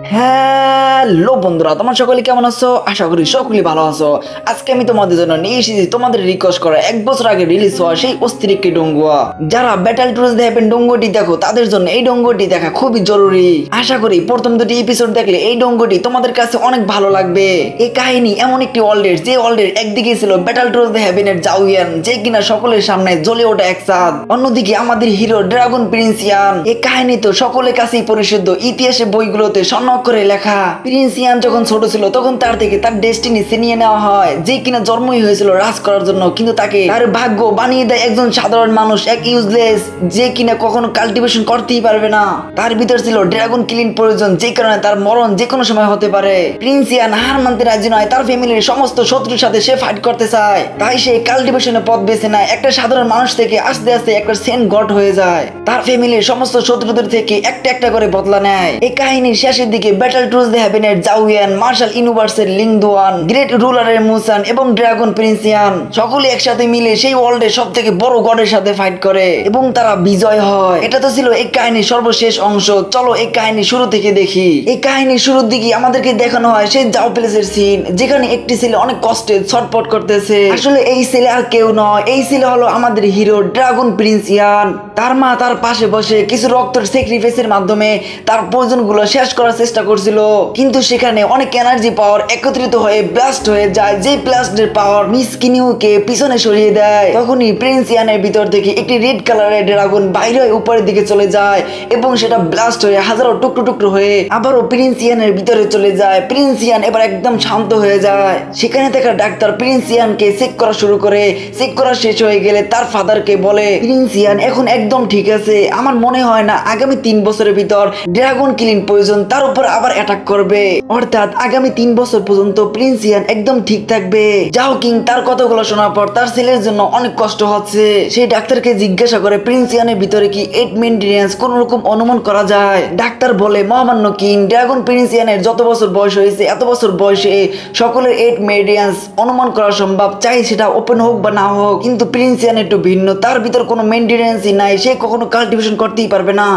Hello বন্ধুরা, তোমার সকলে কেমন আছো? আশা করি সকলেই ভালো আছো। আজকে আমি তোমাদের জন্য নিয়ে এসেছি তোমাদের রিকোয়েস্ট করা 1 বছর আগে রিলিজ হওয়া সেই অস্থির একটি ডঙ্গুয়া। যারা ব্যাটল টুরস দেখবেন ডঙ্গুয়াটি দেখো, তাদের জন্য এই ডঙ্গুয়াটি দেখা খুবই জরুরি। আশা করি প্রথম দুটি এপিসোড দেখলে এই ডঙ্গুয়াটি তোমাদের কাছে অনেক ভালো লাগবে। এই কাহিনী এমন একটি ওয়ার্ল্ডের, যে ওয়ার্ল্ডের একদিকে ছিল ব্যাটল টুরস দ্য হেভেনের জাউয়ান, যে কিনা সকলের সামনে জ্বলে ওঠা এক চাঁদ, অন্যদিকে আমাদের হিরো ড্রাগন প্রিন্স ইয়ান। এই কাহিনী তো সকলের কাছেই পরিশুদ্ধ, ইতিহাসের বইগুলোতে করে লেখা। প্রিন্স ইয়ান যখন ছোট ছিল তখন তার থেকে তার ডেস্টিনি ছিনিয়ে নেওয়া হয়, যে কিনা জন্মই হয়েছিল রাজ করার জন্য, কিন্তু তাকে তার ভাগ্য বানিয়ে দেয় একজন সাধারণ মানুষ, এক ইউজলেস, যে কিনা কখনো কাল্টিভেশন করতেই পারবে না। তার ভিতর ছিল ড্রাগন কিলিং প্রয়োজন, যে কারণে তার মরণ যে কোনো সময় হতে পারে। প্রিন্স ইয়ান হার মানতে রাজি নয়, তার ফ্যামিলির সমস্ত শত্রুর সাথে সে ফাইট করতে চায়। তাই সে কাল্টিভেশনের পথ বেছে নেয়। একটা সাধারণ মানুষ থেকে আস্তে আস্তে একটা সেন্ট গড হয়ে যায়। তার ফ্যামিলির সমস্ত শত্রুদের থেকে একটা একটা করে বদলা নেয়। এই কাহিনীর শেষের দিকে ব্যাটল টুরস দ্য হেভেনের জাউয়ান, মার্শাল ইউনিভার্সের লিং দুয়ান, গ্রেট রুলারের মুসান এবং ড্রাগন প্রিন্স ইয়ান সকলে একসাথে মিলে সেই ওয়ার্ল্ডের সব থেকে বড় গডের সাথে ফাইট করে এবং তারা বিজয় হয়। এটা তো ছিল এই কাহিনীর সর্বশেষ অংশ। চলো এই কাহিনী শুরু থেকে দেখি। এই কাহিনীর শুরুর দিকে আমাদেরকে দেখানো হয় সেই জাও প্যালেসের সিন, যেখানে একটি ছেলে অনেক কষ্টে ছটফট করতেছে। আসলে এই ছেলে আর কেউ নয়, এই ছেলে হলো আমাদের হিরো ড্রাগন প্রিন্স ইয়ান। তার মা তার পাশে বসে কিছু রক্তের স্যাক্রিফাইসের মাধ্যমে তার প্রয়োজনগুলো শেষ করার চেষ্টা করছিল, কিন্তু সেখানে অনেক এনার্জি পাওয়ার একত্রিত হয়ে ব্লাস্ট হয়ে যায়, যে ব্লাস্টের পাওয়ার মিস কিনিউকে পিছনে সরিয়ে দেয়। তখনই প্রিন্স ইয়ানের ভিতর থেকে একটি রেড কালারের ড্রাগন বাইরে হয়ে উপরের দিকে চলে যায় এবং সেটা ব্লাস্ট হয়ে হাজারো টুকরো টুকরো হয়ে আবারও প্রিন্স ইয়ানের ভিতরে চলে যায়। প্রিন্স ইয়ান এবার একদম শান্ত হয়ে যায়। সেখানে থাকা ডাক্তার প্রিন্স ইয়ানকে চেক করা শুরু করে। চেক করা শেষ হয়ে গেলে তার ফাদারকে বলে, প্রিন্স ইয়ান এখন একদম ঠিক আছে, আমার মনে হয় না আগামী 3 বছরের ভিতর ড্রাগন কিলিং প্রয়োজন তার উপর আবার অ্যাটাক করবে, অর্থাৎ আগামী 3 বছর পর্যন্ত প্রিন্স ইয়ান একদম ঠিক থাকবে। যাও কিং তার কথাগুলো শোনার পর তার ছেলের জন্য অনেক কষ্ট হচ্ছে। সেই ডাক্তারকে জিজ্ঞাসা করে প্রিন্স ইয়ানের ভিতরে কি 8 মেইনটেনেন্স কোন রকম অনুমান করা যায়। ডাক্তার বলে, মহামান্য কিং, ড্রাগন প্রিন্স ইয়ানের যত বছর বয়স হয়েছে এত বছর বয়সে সকলের 8 মেইনটেনেন্স অনুমান করা সম্ভব, চাই সেটা ওপেন হোক বা না হোক, কিন্তু প্রিন্স ইয়ান একটু ভিন্ন, তার ভিতর কোনো মেইনটেনেন্সই নাই, সে কখনো কাল্টিভেশন করতেই পারবে না,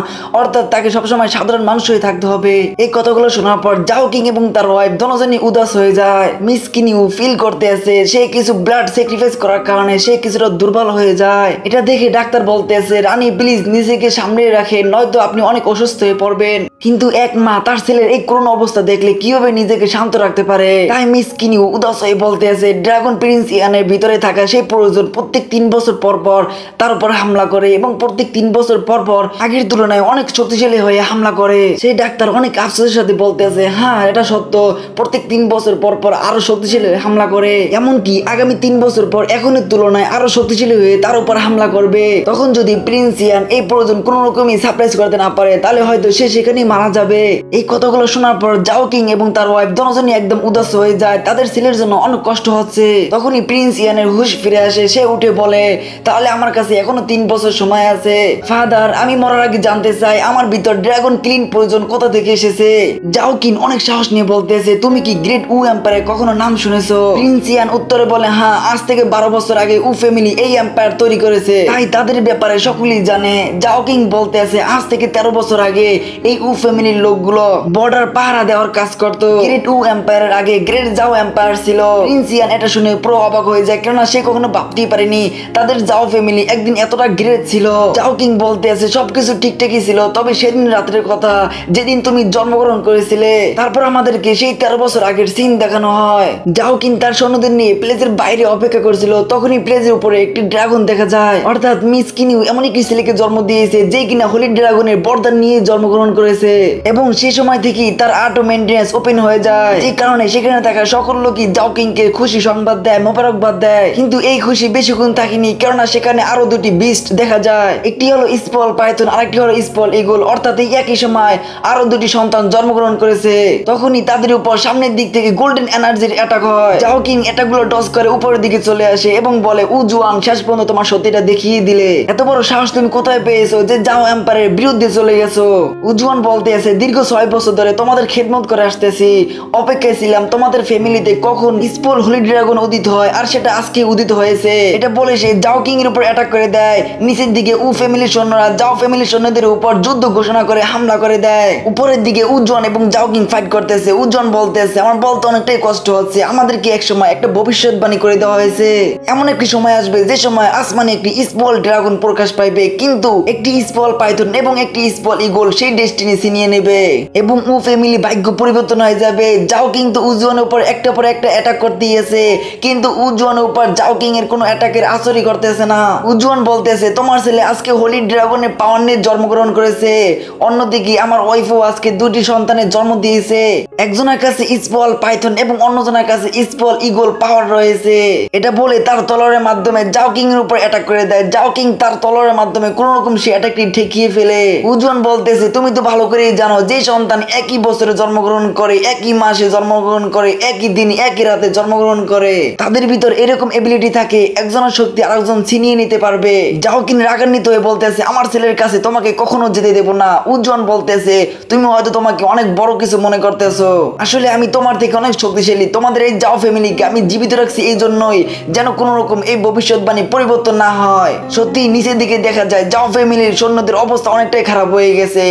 অর্থাৎ তাকে সবসময় সাধারণ মানুষ হয়ে থাকতে হবে। এই কথাগুলো শোনার পর জাও কিং এবং তার ওয়াইফ দুজনই উদাস হয়ে যায়। মিস কিনিউ ফিল করতে আছে সে কিছু ব্লাড স্যাক্রিফাইস করার কারণে সে কিছুটা দুর্বল হয়ে যায়। এটা দেখে ডাক্তার বলতে আছে, রানী প্লিজ নিজেকে সামনে রাখেন, নয়তো আপনি অনেক অসুস্থ হয়ে পড়বেন। কিন্তু এক মা তার ছেলের এই করুণ অবস্থা দেখলে কিভাবে নিজেকে শান্ত রাখতে পারে। তাই মিস কিনিউ উদাস হয়ে বলতে আছে, ড্রাগন প্রিন্স ইয়ানের ভিতরে থাকা সেই প্রয়োজন প্রত্যেক 3 বছর পর পর তার উপর হামলা করে এবং প্রত্যেক 3 বছর পর পর আগের তুলনায় অনেক শক্তিশালী হয়ে হামলা করে। সেই ডাক্তার অনেক আফসোসের সাথে বলতে আছে, হ্যাঁ এটা সত্য, প্রত্যেক 3 বছর পর পর আরো শক্তিশালী হামলা করে, এমনকি আগামী 3 বছর পর এখনের তুলনায় আরো শক্তিশালী হয়ে তার উপর হামলা করবে। তখন যদি প্রিন্স ইয়ান এই প্রয়োজন কোন রকমই সারপ্রাইজ করতে না পারে, তাহলে হয়তো সে সেখানেই মারা যাবে। এই কথাগুলো শোনার পর জাও কিং এবং তার ওয়াইফ দুজনই একদম উদাস হয়ে যায়, তাদের ছেলের জন্য অনেক কষ্ট হচ্ছে। তখনই প্রিন্স ইয়ানের হুঁশ ফিরে আসে, সে উঠে বলে, তাহলে আমার কাছে এখনো 3 বছর সময় আছে। ফাদার, আমি মরার আগে জানতে চাই আমার ভিতর ড্রাগন কিলিং প্রয়োজন কোথা থেকে এসেছে। জাও কিং অনেক সাহস নিয়ে বলতেছে, তুমি কি গ্রেট উ এম্পায়ারের কখনো নাম শুনেছো? প্রিন্স ইয়ান উত্তরে বলে, হ্যাঁ, আজ থেকে 12 বছর আগে উ ফ্যামিলি এই এম্পায়ার তৈরি করেছে, তাই তাদের ব্যাপারে সকলেই জানে। জাও কিং বলতে আছে, আজ থেকে 13 বছর আগে এই উ ফ্যামিলির লোকগুলো বর্ডার পাহারা দেওয়ার কাজ করতো। গ্রেট উ এম্পায়ারের আগে গ্রেট জাও এম্পায়ার ছিল। প্রিন্স ইয়ান এটা শুনে পুরো অবাক হয়ে যায়, কেননা সে কখনো ভাবতেই পারেনি তাদের জাও ফ্যামিলি একদিন এতটা গ্রেট ছিল। জাও কিং বলতে আছে, সবকিছু ঠিকঠাকই ছিল, তবে সেদিন রাতের কথা, যেদিন তুমি জন্মগ্রহণ করেছিলে, তারপর আমাদেরকে সেই 13 বছর আগের সিন দেখানো হয়। জাও কিং তার সৈন্যদের নিয়ে প্লেসের বাইরে অপেক্ষা করেছিল, তখনই প্লেসের উপরে একটি ড্রাগন দেখা যায়, অর্থাৎ মিস কিনিউ এমন একটি ছেলেকে জন্ম দিয়েছে যে কিনা হোলি ড্রাগনের বরদান নিয়ে জন্মগ্রহণ করেছে, এবং সেই সময় থেকেই তার আর্ট ও মেইনটেনেন্স ওপেন হয়ে যায়, যে কারণে সেখানে থাকা সকল লোকই জাও কিংকে খুশি সংবাদ দেয়, মোবারকবাদ দেয়। কিন্তু এই খুশি বেশিক্ষণ থাকেনি, কেননা সেখানে আরো দুটি বিস্ট দেখা যায়, একটি হলো স্পল পাইথন, আরেকটি হলো স্পল ইগল, অর্থাৎ এই একই সময় আরো দুটি সন্তান জন্মগ্রহণ করেছে। তখনই তাদের উপর সামনের দিক থেকে গোল্ডেন এনার্জির অ্যাটাক হয়। জাও কিং এটাগুলো ডজ করে উপরের দিকে চলে আসে এবং বলে, উ জুয়াং, শেষ পর্যন্ত তোমার সত্যিটা দেখিয়ে দিলে, এত বড় সাহস তুমি কোথায় পেয়েছো যে জাও এম্পায়ারের বিরুদ্ধে চলে গেছো? উজওয়ান বলতে আছে, দীর্ঘ 6 বছর ধরে তোমাদের খেদমত করে আসতেছি, অপেক্ষায় ছিলাম তোমাদের ফ্যামিলিতে কখন স্পল হোলি ড্রাগন উদিত হয়, আর সেটা আজকে উদিত হয়েছে। এটা বলে সে জাও কিং এর উপর অ্যাটাক করে দেয়। নিচের দিকে উ ফ্যামিলির সৈন্যরা জাও ফ্যামিলির সৈন্যদের উপর যুদ্ধ ঘোষণা করে হামলা করে দেয়। উপরের দিকে উজ্জ্বল এবং জাও কিং ফাইট করতেছে। উজ্জ্বল বলতেছে আমার বলতে অনেকটাই কষ্ট হচ্ছে, আমাদেরকে এক সময় একটা ভবিষ্যৎবাণী করে দেওয়া হয়েছে, এমন একটি সময় আসবে যে সময় আসমানে একটি স্মল ড্রাগন প্রকাশ পাইবে, কিন্তু একটি স্মল পাইথন এবং একটি স্মল ইগল সেই ডেস্টিনি ছিনিয়ে নেবে এবং উ ফ্যামিলি ভাগ্য পরিবর্তন হয়ে যাবে। জাও কিং তো উজ্জ্বলের উপর একটা পর একটা অ্যাটাক করতে গিয়েছে, কিন্তু উজ্জ্বলের উপর জাও কিং এর কোনো অ্যাটাকের আসরই করতেছে না। উজ্জ্বল বলতেছে তোমার ছেলে আজকে হোলি ড্রাগনের পাওয়ার নিয়ে জন্মগ্রহণ করেছে, অন্যদিকে আমার ওয়াইফও আজকে দুটি সন্তানের জন্ম দিয়েছে, একজনের কাছে স্মল পাইথন এবং অন্যজনের কাছে স্মল ইগল পাওয়ার রয়েছে। এটা বলে তার তলোয়ারের মাধ্যমে জাও কিং এর উপর অ্যাটাক করে দেয়। জাও কিং তার তলোয়ারের মাধ্যমে কোন রকম সে অ্যাটাকটি ঠেকিয়ে ফেলে। উজ্জ্বল বলতেছে তুমি তো ভালো করেই জানো যে সন্তান একই বছরে জন্মগ্রহণ করে, একই মাসে জন্মগ্রহণ করে, একই দিন একই রাতে জন্মগ্রহণ করে, তাদের ভিতর এরকম এবিলিটি থাকে একজনের শক্তি আরেকজন ছিনিয়ে নিতে পারবে। জাও কিং রাগান্বিত হয়ে বলতেছে আমার ছেলের কাছে তোমাকে কখনো যেতে দেব না। উজ্জ্বল বলতেছে তুমি হয়তো তোমাকে অনেক বড় কিছু মনে করতেছো, আসলে আমি তোমার থেকে অনেক শক্তিশালী, তোমাদের এই জাও ফ্যামিলিকে আমি জীবিত রাখছি এই জন্যই যেন কোন রকম এই ভবিষ্যৎবাণী পরিবর্তন না হয়। সত্যি নিচের দিকে দেখা যায় জাও ফ্যামিলির সৈন্যদের অবস্থা অনেকটাই খারাপ হয়ে গেছে,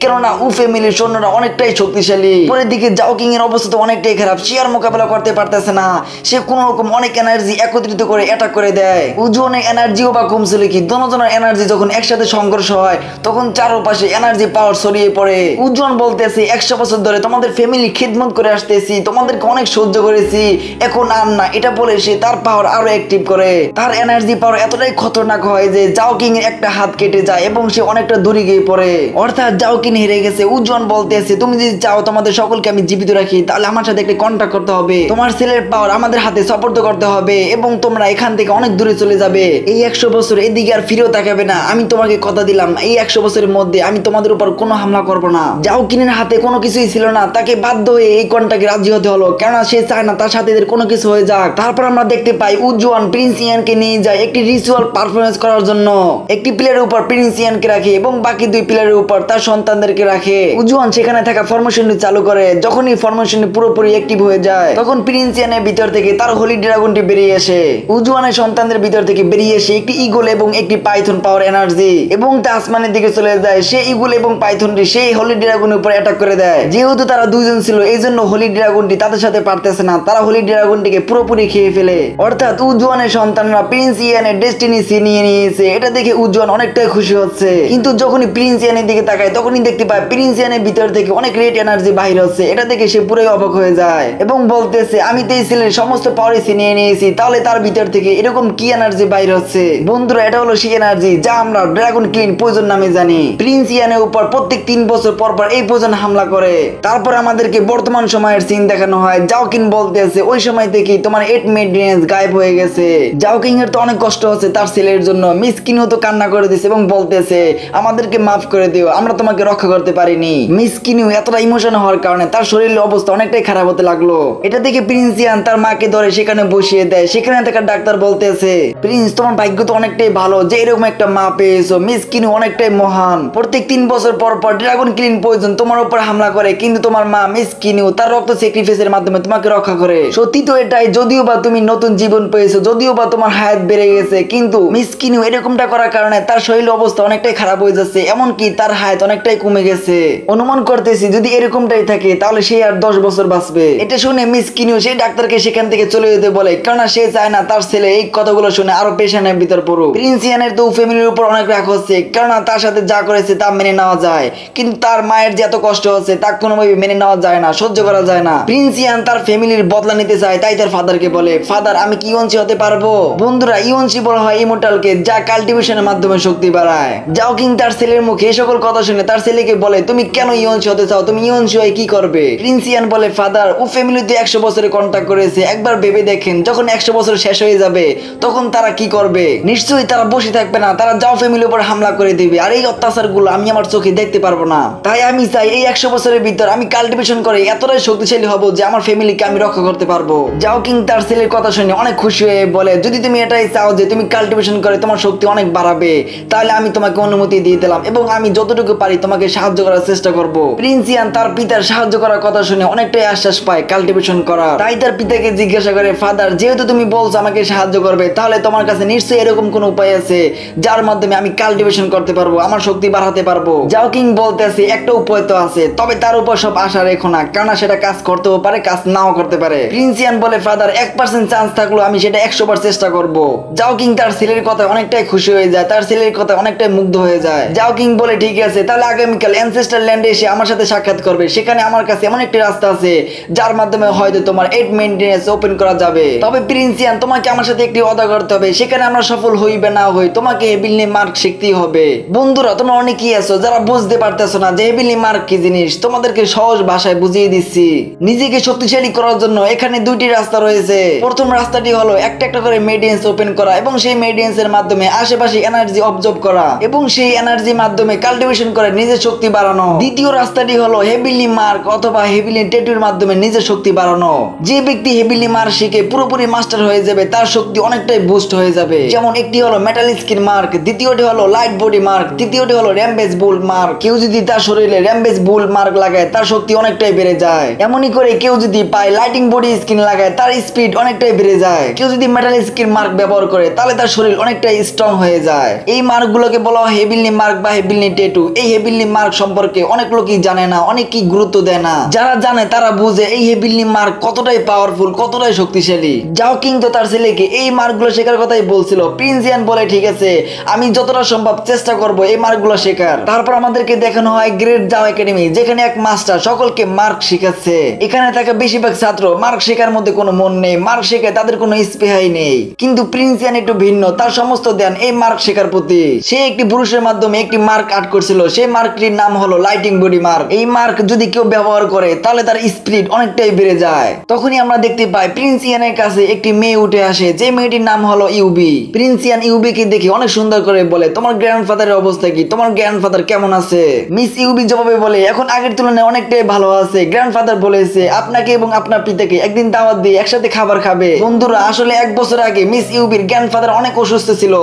কেননা উ ফ্যামিলির সৈন্যরা অনেকটাই শক্তিশালী। পরের দিকে জাও কিং এর অবস্থা তো অনেকটাই খারাপ, সে আর মোকাবেলা করতে পারতেছে না, সে কোন রকম অনেক এনার্জি একত্রিত করে অ্যাটাক করে দেয়। উজ্জ্বলের এনার্জিও বা কমছিল কি, দুজনের এনার্জি যখন একসাথে সংঘর্ষ হয় তখন চারপাশে এনার্জি পাওয়ার ছড়িয়ে পড়ে। উজ্জ্বল বলতেছে 100 বছর ধরে তোমাদের ফ্যামিলি খিদমত করে আসতেছি, তোমাদেরকে অনেক সহ্য করেছি, এখন আর না, এটা বলে সে তার পাওয়ার আরো অ্যাক্টিভ করে। তার এনার্জি পাওয়ার এতটাই খতরনাক হয় যে জাও কিং এর একটা হাত কেটে যায় এবং সে অনেকটা দূরে গিয়ে পড়ে, অর্থাৎ জাও কিং হেরে গেছে। উজ্জ্বল বলতেছে তুমি যদি চাও তোমাদের সকলকে আমি জীবিত রাখি তাহলে আমার সাথে একটা কন্ট্যাক্ট করতে হবে, তোমার ছেলের পাওয়ার আমাদের হাতে সাপোর্ট করতে হবে এবং তোমরা এখান থেকে অনেক দূরে চলে যাবে, এই 100 বছর এদিকে আর ফিরেও তাকাবে না। আমি তোমাকে কথা দিলাম এই 100 বছরের মধ্যে আমি তোমাদের উপর কোনো হামলা করব না। জাও কিং এর হাতে কোনো কিছুই ছিল না, তাকে বাধ্য হয়ে এই কন্ট্রাক্টে রাজি হতে হলো, কেননা সে চায় না তার সাথে এদের কোনো কিছু হয়ে যাক। তারপর আমরা দেখতে পাই উজ্জ্বল প্রিন্স ইয়ানকে নিয়ে যায় একটি রিচুয়াল পারফরমেন্স করার জন্য। একটি প্লেয়ারের উপর প্রিন্স ইয়ানকে রাখে এবং বাকি 2 প্লেয়ারের উপর তার সন্তানদেরকে রাখে। উজ্জ্বল সেখানে থাকা ফরমেশনটি চালু করে, যখনই ফরমেশনটি পুরোপুরি অ্যাক্টিভ হয়ে যায় তখন প্রিন্স ইয়ানের ভিতর থেকে তার হোলি ড্রাগনটি বেরিয়ে আসে। উজ্জ্বলের সন্তানদের ভিতর থেকে বেরিয়ে এসে একটি ইগল এবং একটি পাইথন পাওয়ার এনার্জি এবং তা আসমানের দিকে চলে যায়। সেই ইগল এবং পাইথনটি সেই হোলি ড্রাগনের উপর অ্যাটাক করে দেয়। যেহেতু তারা দুইজন ছিল এই জন্য হোলি ড্রাগনটি তাদের সাথে পারতেছে না, তারা হোলি ড্রাগনটিকে পুরোপুরি খেয়ে ফেলে, অর্থাৎ উজ্জ্বলের সন্তানরা প্রিন্স ইয়ানের ডেস্টিনি ছিনিয়ে নিয়েছে। এটা দেখে উজ্জ্বল অনেকটাই খুশি হচ্ছে, কিন্তু যখনই প্রিন্স ইয়ানের দিকে তাকায় তখনই দেখতে পায় প্রিন্স ইয়ানের ভিতর থেকে অনেক রেড এনার্জি বাহির হচ্ছে। এটা দেখে সে পুরোই অবাক হয়ে যায় এবং বলতেছে আমি তো এই ছেলের সমস্ত পাওয়ারই ছিনিয়ে নিয়েছি, তাহলে তার ভিতর থেকে এরকম কি এনার্জি বাইর হচ্ছে? বন্ধুরা এটা হলো সেই এনার্জি যা আমরা ড্রাগন ক্লিন পয়জন নামে জানি। প্রিন্স ইয়ানের উপর প্রত্যেক 3 বছর পর পর এই পয়জন হামলা করে। তারপর আমাদেরকে বর্তমান সময়ের সিন দেখানো হয়। জাও কিং বলতেছে ওই সময় থেকে তোমার 8 মেডনেস গায়েব হয়ে গেছে। জাও কিং এর তো অনেক কষ্ট হচ্ছে তার ছেলের জন্য, মিস কিনিও তো কান্না করে দিয়েছে এবং বলতেছে আমাদেরকে মাফ করে দিও, আমরা তোমাকে রক্ষা করতে পারিনি। মিস কিনিও এতটা ইমোশন হওয়ার কারণে তার শরীরের অবস্থা অনেকটাই খারাপ হতে লাগলো। এটা দেখে প্রিন্স ইয়ান তার মাকে ধরে সেখানে বসিয়ে দেয়। সেখানে থাকা ডাক্তার বলতেছে প্রিন্স তোমার ভাগ্য তো অনেকটাই ভালো যে এরকম একটা মা পেয়েছো, মিস কিনিও অনেকটাই মহান। প্রত্যেক 3 বছর পর পর ড্রাগন ক্লিন পয়জন তোমার উপর হামলা করে, কিন্তু তোমার মা মিস কিনিও তার রক্ত স্যাক্রিফাইসের মাধ্যমে তোমাকে রক্ষা করে। সত্যি তো এটাই, যদিও বা তুমি নতুন জীবন পেয়েছো, যদিও বা তোমার হায়াত বেড়ে গেছে, কিন্তু মিস কিনিও এরকমটা করার কারণে তার শরীর অবস্থা অনেকটাই খারাপ হয়ে যাচ্ছে, এমনকি তার হায়াত অনেকটাই কমে গেছে। অনুমান করতেছি যদি এরকমটাই থাকে তাহলে সে আর 10 বছর বাঁচবে। এটা শুনে মিস কিনিও সেই ডাক্তারকে সেখান থেকে চলে যেতে বলে, কেননা সে চায় না তার ছেলে এই কথাগুলো শুনে আরো পেশেন্টের ভিতর পড়ুক। প্রিন্স ইয়ানের তো ফ্যামিলির উপর অনেক রাগ হচ্ছে, কেননা তার সাথে যা করেছে তা মেনে নেওয়া যায়, কিন্তু তার মায়ের যে এত কষ্ট হচ্ছে তা কোনোভাবে মেনে নেওয়া যায় না, সহ্য করা যায় না। প্রিন্স ইয়ান তার ফ্যামিলির বদলা নিতে চায়, তাই তার ফাদারকে বলে ফাদার আমি কি ইয়নসি হতে পারবো? বন্ধুরা ইয়নসি বলা হয় ইমোর্টালকে, যা কাল্টিভেশনের মাধ্যমে শক্তি বাড়ায়। জাও কিং তার ছেলের মুখে এই সকল কথা শুনে তার ছেলেকে বলে তুমি কেন ইয়নসি হতে চাও, তুমি ইয়নসি হয়ে কি করবে? প্রিন্স ইয়ান বলে ফাদার ও ফ্যামিলিতে 100 বছরে কন্ট্যাক্ট করেছে, একবার ভেবে দেখেন যখন 100 বছর শেষ হয়ে যাবে তখন তারা কি করবে? নিশ্চয়ই তারা বসে থাকবে না, তারা জাও ফ্যামিলির উপর হামলা করে দিবে, আর এই অত্যাচারগুলো আমি আমার চোখে দেখতে পারবো না। তাই আমি চাই এই 100 বছরের ভিতর আমি কাল্টিভেশন করে এতটাই শক্তিশালী হব যে আমার ফ্যামিলিকে আমি রক্ষা করতে পারবো। জাও কিং তার ছেলের কথা শুনে অনেক খুশি হয়ে বলে যদি তুমি এটাই চাও যে তুমি কাল্টিভেশন করে তোমার শক্তি অনেক বাড়াবে তাহলে আমি তোমাকে অনুমতি দিয়ে দিলাম এবং আমি যতটুকু পারি তোমাকে সাহায্য করার চেষ্টা করব। প্রিন্স ইয়ান তার পিতার সাহায্য করার কথা শুনে অনেকটাই আশ্বাস পায় কাল্টিভেশন করার। তাই তার পিতাকে জিজ্ঞাসা করে ফাদার যেহেতু তুমি বলছো আমাকে সাহায্য করবে তাহলে তোমার কাছে নিশ্চয়ই এরকম কোন উপায় আছে যার যার মাধ্যমে আমি কাল্টিভেশন করতে পারবো, আমার শক্তি বাড়াতে পারবো। যাও কিং বলতেছে একটা উপায় তো আছে, তবে তার উপর সব আশা রেখো না, কেননা সেটা কাজ করতেও পারে, কাজ নাও করতে পারে। প্রিন্স ইয়ান বলে ফাদার 1% চান্স থাকলো আমি সেটা 100 বার চেষ্টা করব। যাও কিং তার ছেলের কথা অনেকটাই খুশি হয়ে যায়, তার ছেলের কথা অনেকটাই মুগ্ধ হয়ে যায়। যাও কিং বলে ঠিক আছে, তাহলে আগামীকাল অ্যানসেস্টার ল্যান্ডে এসে আমার সাথে সাক্ষাৎ করবে। সেখানে আমার কাছে এমন একটি রাস্তা আছে যার মাধ্যমে হয়তো তোমার 8 মেইনটেনেন্স ওপেন করা যাবে। তবে প্রিন্স ইয়ান তোমাকে আমার সাথে একটি ওয়াদা করতে হবে, সেখানে আমরা সফল হইবে না হই তোমাকে হেভিলি মার্ক শিখতেই হবে। বন্ধুরা তোমরা অনেকেই আছো যারা বুঝতে পারতেছো না যে হেভিলি মার্ক কি জিনিস, তোমাদেরকে সহজ ভাষায় বুঝিয়ে দিচ্ছি। নিজেকে শক্তিশালী করার জন্য এখানে দুইটি রাস্তা রয়েছে। প্রথম রাস্তাটি হলো একটা একটা করে মেডিয়েন্স ওপেন করা এবং সেই মেডিয়েন্স এর মাধ্যমে আশেপাশে এনার্জি অবজর্ভ করা এবং সেই এনার্জির মাধ্যমে কাল্টিভেশন করে নিজের শক্তি বাড়ানো। দ্বিতীয় রাস্তাটি হলো হেভিলি মার্ক অথবা হেভিলি ট্যাটুর মাধ্যমে নিজের শক্তি বাড়ানো। যে ব্যক্তি হেভিলি মার্ক শিখে পুরোপুরি মাস্টার হয়ে যাবে তার শক্তি অনেকটাই বুস্ট হয়ে যাবে। যেমন একটি হলো মেটাল স্কিন মার্ক, দ্বিতীয়টি হলো লাইট বডি মার্ক, তৃতীয়টি হলো র্যাম্বেজ বুল মার্ক। কেউ যদি তার শরীরে র্যাম্বেজ বুল মার্ক লাগায় তার শক্তি অনেকটাই বেড়ে যায়। এমনই করে কেউ যদি পায় লাইটিং বডি স্কিন লাগায় তার স্পিড অনেকটাই বেড়ে যায়। কেউ যদি মেটাল স্কিন মার্ক ব্যবহার করে তাহলে তার শরীর অনেকটাই স্ট্রং হয়ে যায়। এই মার্ক গুলোকে বলা হয় হেভিলি মার্ক বা হেভিলি ট্যাটু। এই হেভিলি মার্ক সম্পর্কে অনেক লোকই জানে না, অনেকেই গুরুত্ব দেয় না। যারা জানে তারা বুঝে এই হেভিলি মার্ক কতটাই পাওয়ারফুল, কতটাই শক্তিশালী। যাও কিন্তু তার ছেলেকে এই মার্ক গুলো শেখার কথাই বলছিল। প্রিন্স ইয়ান বলে ঠিক আছে, আমি যতটা সম্ভব চেষ্টা করব এই মার্ক গুলো শেখার। তারপর আমাদেরকে দেখানো হয় গ্রেট যাও একাডেমি, যেখানে এক মাস্টার সকলকে মার্ক শেখাচ্ছে। এখানে থাকা বেশিরভাগ ছাত্র মার্ক শেখার মধ্যে কোনো মন নেই, মার্ক শেখে তাদের কোনো স্পৃহাই নেই। কিন্তু প্রিন্স ইয়ান একটু ভিন্ন, তার সমস্ত ধ্যান এই মার্ক শেখার প্রতি। সে একটি পুরুষের মাধ্যমে একটি মার্ক আর্ট করছিল, সেই মার্কটির নাম হলো লাইটিং বডি মার্ক। এই মার্ক যদি কেউ ব্যবহার করে তাহলে তার স্পিড অনেকটাই বেড়ে যায়। তখনই আমরা দেখতে পাই প্রিন্স ইয়ানের কাছে একটি মেয়ে উঠে আসে, যে মেয়েটির নাম হলো ইউবি। প্রিন্স ইয়ান ইউবিকে দেখে অনেক সুন্দর করে বলে তোমার গ্র্যান্ডফাদারের অবস্থা কি, তোমার গ্র্যান্ডফাদার কেমন আছে? মিস ইউবি জবাবে বলে এখন আগের তুলনায় অনেকটাই ভালো আছে। গ্র্যান্ডফাদার বলেছে আপনাকে এবং আপনার পিতাকে একদিন দাওয়াত দিয়ে একসাথে খাবার খাবে। বন্ধুরা আসলে 1 বছর আগে মিস ইউবির গ্র্যান্ডফাদার অনেক অসুস্থ ছিল,